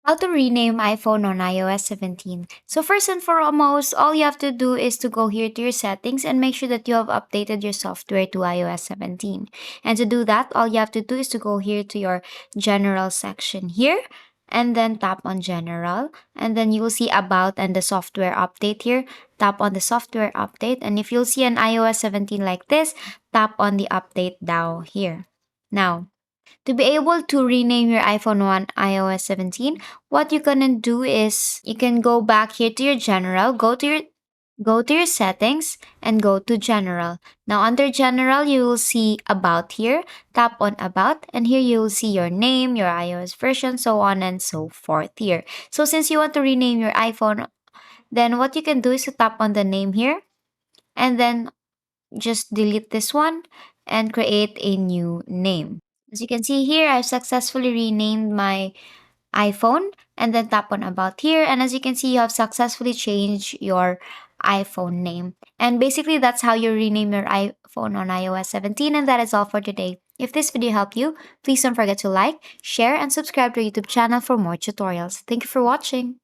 How to rename iPhone on iOS 17. So first and foremost, all you have to do is to go here to your settings and make sure that you have updated your software to iOS 17. And to do that, all you have to do is to go here to your general section here and then tap on general, and then you will see about and the software update here. Tap on the software update, and if you'll see an iOS 17 like this, tap on the update down here. Now, to be able to rename your iPhone 1 iOS 17, what you're gonna do is you can go back here to your general, go to your settings and go to general. Now under general, you will see about here. Tap on about, and here you will see your name, your iOS version, so on and so forth here. So since you want to rename your iPhone, then what you can do is to tap on the name here and then just delete this one and create a new name. As you can see here, I've successfully renamed my iPhone, and then tap on about here. And as you can see, you have successfully changed your iPhone name. And basically, that's how you rename your iPhone on iOS 17. And that is all for today. If this video helped you, please don't forget to like, share, and subscribe to our YouTube channel for more tutorials. Thank you for watching.